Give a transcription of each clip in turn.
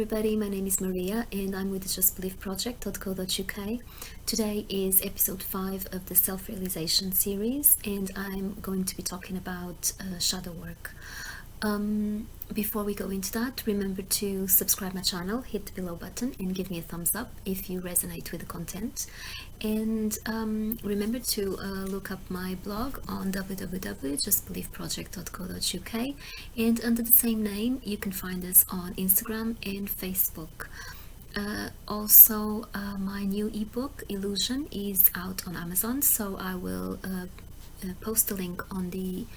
everybody, my name is Maria and I'm with the justbeliefproject.co.uk. Today is episode 5 of the self-realization series and I'm going to be talking about shadow work. Before we go into that, remember to subscribe my channel, hit the below button and give me a thumbs up if you resonate with the content. And remember to look up my blog on www.justbeliefproject.co.uk, and under the same name you can find us on Instagram and Facebook. Also, my new ebook Illusion is out on Amazon, so I will post a link on the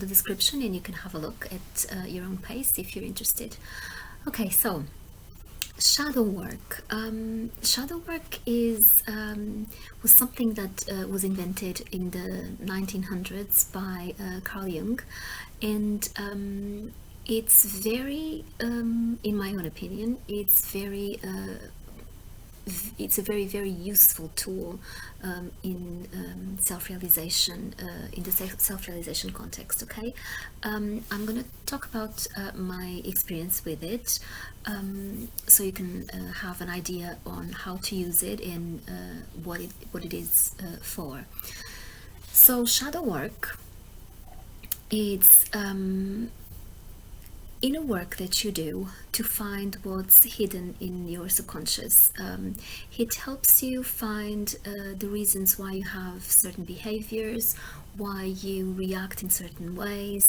description and you can have a look at your own pace if you're interested. Okay, so shadow work. Shadow work was something that was invented in the 1900s by Carl Jung, and it's very, in my own opinion, it's a very useful tool in self-realization, in the self-realization context. Okay, I'm going to talk about my experience with it, so you can have an idea on how to use it and what it is for. So shadow work, it's inner work that you do to find what's hidden in your subconscious. It helps you find the reasons why you have certain behaviors, why you react in certain ways,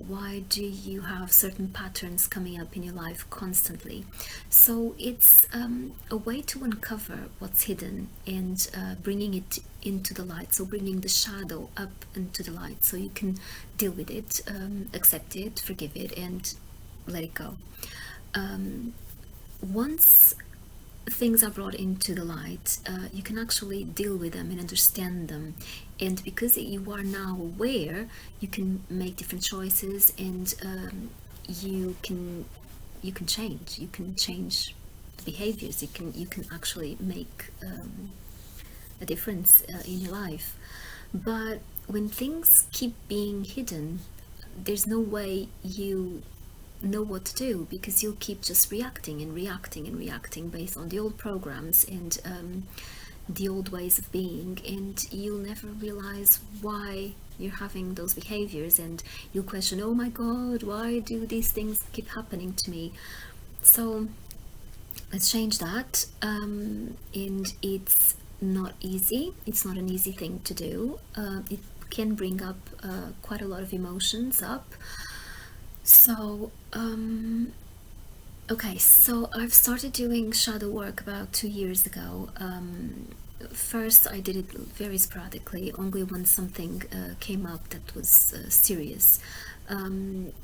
why do you have certain patterns coming up in your life constantly. So it's a way to uncover what's hidden and bringing it into the light, so bringing the shadow up into the light so you can deal with it, accept it, forgive it and let it go. Once things are brought into the light, you can actually deal with them and understand them, and because you are now aware, you can make different choices and you can change the behaviors. You can actually make a difference in your life. But when things keep being hidden, there's no way you know what to do, because you'll keep just reacting based on the old programs and the old ways of being, and you'll never realize why you're having those behaviors, and you'll question, oh my god, why do these things keep happening to me? So let's change that. And it's not easy. It's not an easy thing to do. It can bring up quite a lot of emotions up. So okay, so I've started doing shadow work about 2 years ago. First I did it very sporadically, only when something came up that was serious, and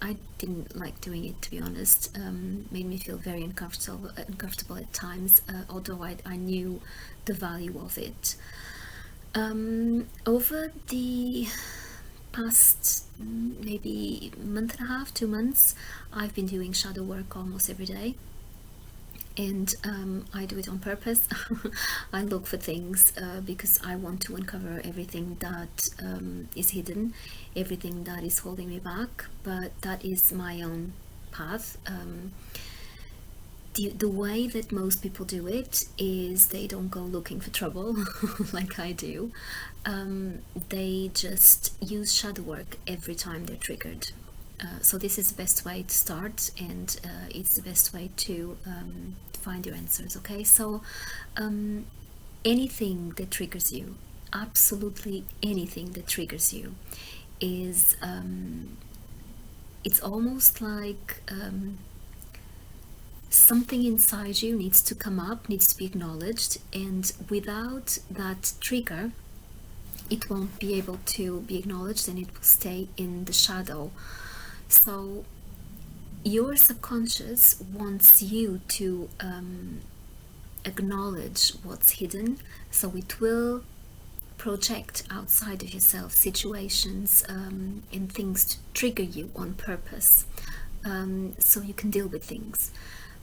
I didn't like doing it, to be honest. Made me feel very uncomfortable at times, although I knew the value of it. Over the past maybe month and a half, 2 months, I've been doing shadow work almost every day, and I do it on purpose. I look for things because I want to uncover everything that is hidden, everything that is holding me back, but that is my own path. The way that most people do it is they don't go looking for trouble like I do. They just use shadow work every time they're triggered. So this is the best way to start, and it's the best way to find your answers. Okay, so anything that triggers you, absolutely anything that triggers you, is it's almost like something inside you needs to come up, needs to be acknowledged, and without that trigger it won't be able to be acknowledged and it will stay in the shadow. So your subconscious wants you to acknowledge what's hidden, so it will project outside of yourself situations and things to trigger you on purpose, so you can deal with things.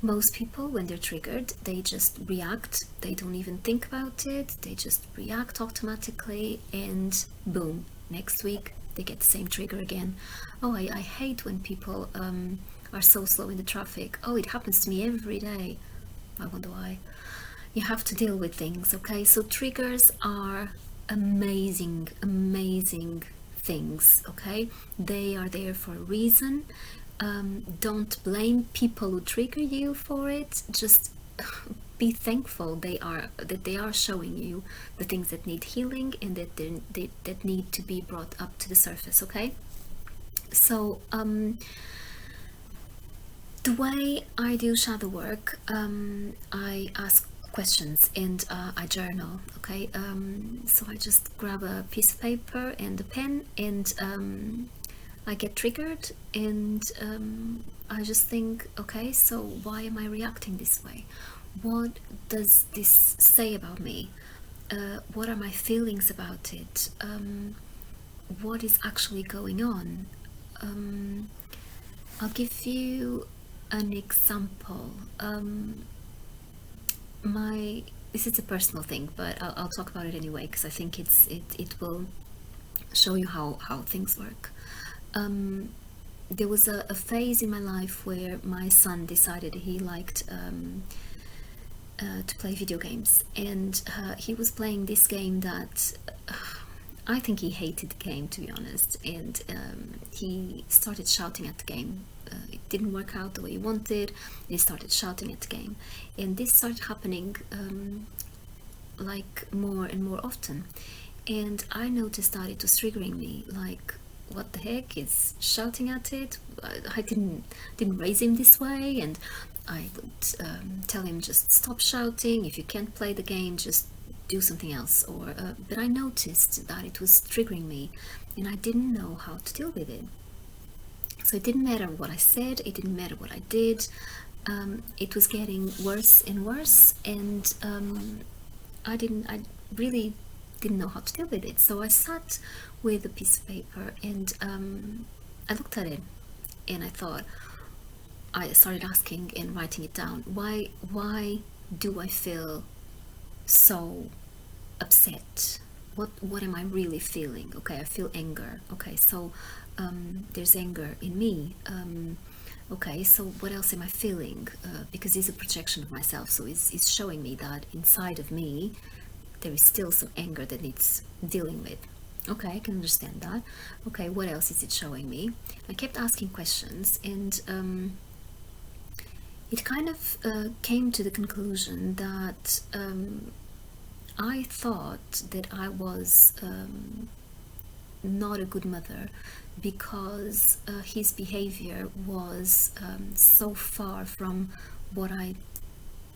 Most people, when they're triggered, they just react. They don't even think about it. They just react automatically, and boom, next week they get the same trigger again. Oh, I hate when people are so slow in the traffic. Oh, it happens to me every day. I wonder why. You have to deal with things, okay? So triggers are amazing, amazing things, okay? They are there for a reason. Don't blame people who trigger you for it. Just be thankful that they are showing you the things that need healing and that need to be brought up to the surface, okay? So the way I do shadow work, I ask questions and I journal, okay? So I just grab a piece of paper and a pen, and I get triggered, and I just think, okay, so why am I reacting this way? What does this say about me? What are my feelings about it? What is actually going on? I'll give you an example. This is a personal thing, but I'll talk about it anyway, because I think it will show you how things work. There was a phase in my life where my son decided he liked to play video games, and he was playing this game that I think he hated the game, to be honest, and he started shouting at the game. It didn't work out the way he wanted. He started shouting at the game, and this started happening like more and more often, and I noticed that it was triggering me. Like, what the heck is shouting at it? I didn't raise him this way, and I would tell him, just stop shouting. If you can't play the game, just do something else. Or but I noticed that it was triggering me, and I didn't know how to deal with it. So it didn't matter what I said, it didn't matter what I did. It was getting worse and worse, and I really didn't know how to deal with it. So I sat with a piece of paper, and I looked at it, and I started asking and writing it down. Why do I feel so upset? What am I really feeling? Okay, I feel anger. Okay, so there's anger in me. Okay, so what else am I feeling? Because it's a projection of myself, so it's showing me that inside of me there is still some anger that needs dealing with. Okay, I can understand that. Okay, what else is it showing me? I kept asking questions, and it kind of came to the conclusion that I thought that I was not a good mother, because his behavior was so far from what I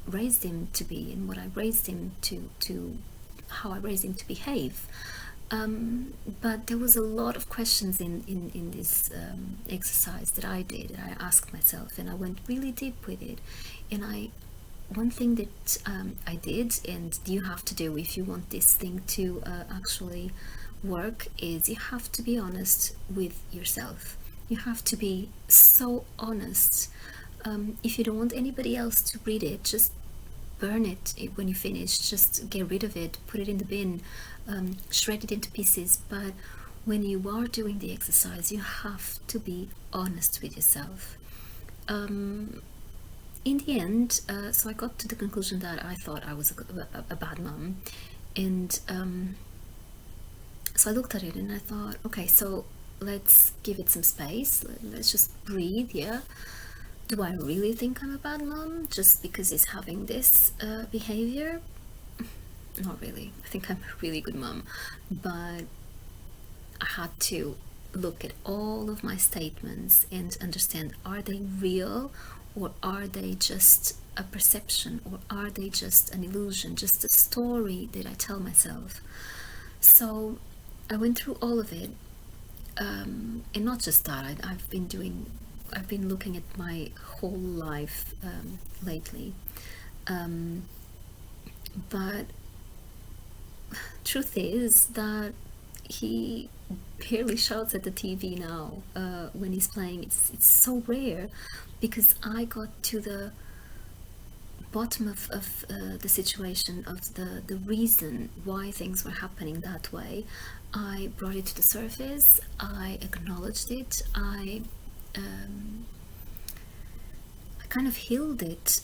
raised him to be, and what I raised him to how I raised him to behave. But there was a lot of questions in this exercise that I did, that I asked myself, and I went really deep with it. And one thing that I did, and you have to do if you want this thing to actually work, is you have to be honest with yourself. You have to be so honest. If you don't want anybody else to read it, just burn it when you finish. Just get rid of it, put it in the bin, shred it into pieces. But when you are doing the exercise, you have to be honest with yourself. In the end, so I got to the conclusion that I thought I was a bad mom, and so I looked at it and I thought, okay, so let's give it some space. Let's just breathe. Yeah, do I really think I'm a bad mom just because he's having this behavior? Not really. I think I'm a really good mom, but I had to look at all of my statements and understand, are they real, or are they just a perception, or are they just an illusion, just a story that I tell myself? So I went through all of it, and not just that. I've been looking at my whole life lately, but truth is that he barely shouts at the TV now when he's playing. It's so rare, because I got to the bottom of the situation, of the reason why things were happening that way. I brought it to the surface. I acknowledged it. I kind of healed it,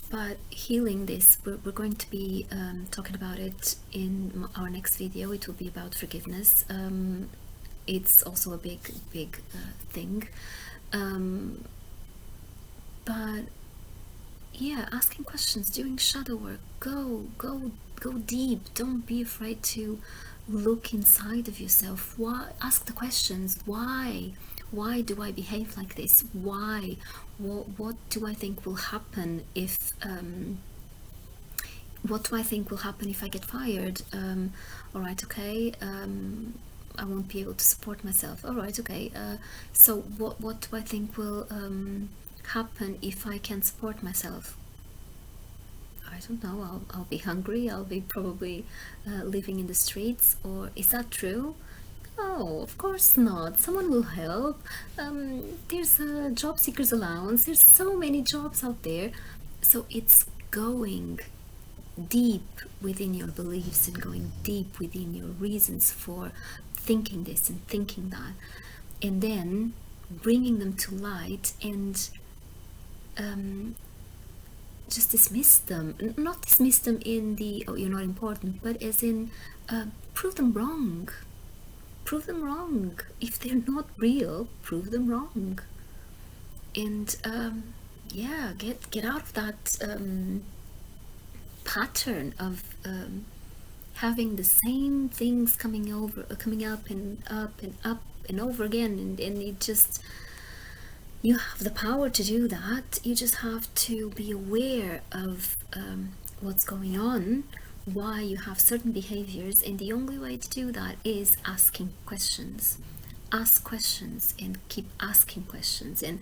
but healing this, we're going to be talking about it in our next video. It will be about forgiveness. It's also a big thing, but yeah, asking questions, doing shadow work, go deep. Don't be afraid to look inside of yourself. Why? Ask the questions. Why do I behave like this? Why? What do I think will happen if what do I think will happen if I get fired? All right, okay, I won't be able to support myself. All right, okay, so what do I think will happen if I can't support myself? I don't know, I'll be hungry, I'll be probably living in the streets. Or is that true? Oh, of course not. Someone will help. There's a job seekers allowance. There's so many jobs out there. So it's going deep within your beliefs and going deep within your reasons for thinking this and thinking that, and then bringing them to light and just dismiss them. Not dismiss them in the, oh, you're not important, but as in prove them wrong. Prove them wrong. If they're not real, prove them wrong. And yeah, get out of that pattern of having the same things coming up and up and over again, and it just, you have the power to do that. You just have to be aware of what's going on, why you have certain behaviors, and the only way to do that is asking questions. Ask questions and keep asking questions, and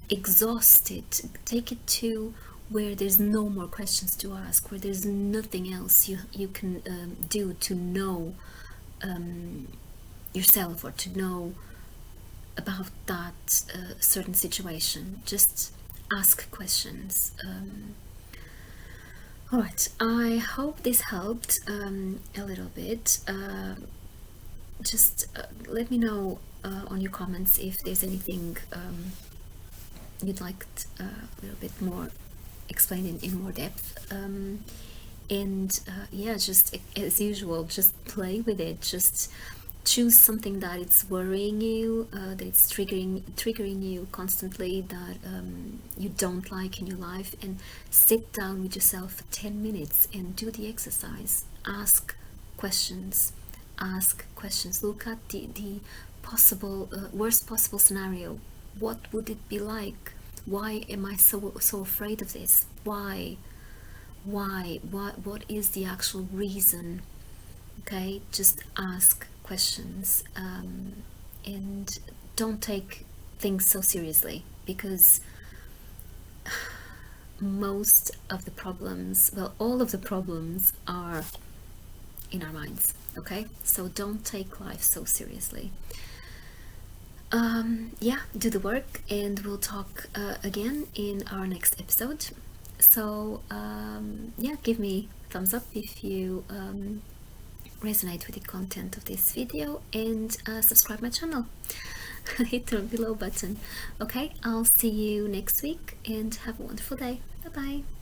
exhaust it. Take it to where there's no more questions to ask, where there's nothing else you can do to know yourself or to know about that certain situation. Just ask questions. All right, I hope this helped a little bit. Just let me know on your comments if there's anything you'd like a little bit more explained in more depth. And yeah, just as usual, just play with it. Just choose something that it's worrying you, that it's triggering you constantly, that you don't like in your life, and sit down with yourself for 10 minutes and do the exercise. Ask questions. Look at the possible worst possible scenario. What would it be like? Why am I so afraid of this? Why? What is the actual reason? Okay, just ask questions, and don't take things so seriously, because most of the problems, well, all of the problems are in our minds. Okay, so don't take life so seriously. Yeah, do the work, and we'll talk again in our next episode. So yeah, give me a thumbs up if you resonate with the content of this video, and subscribe my channel. Hit the below button. Okay, I'll see you next week, and have a wonderful day. Bye bye.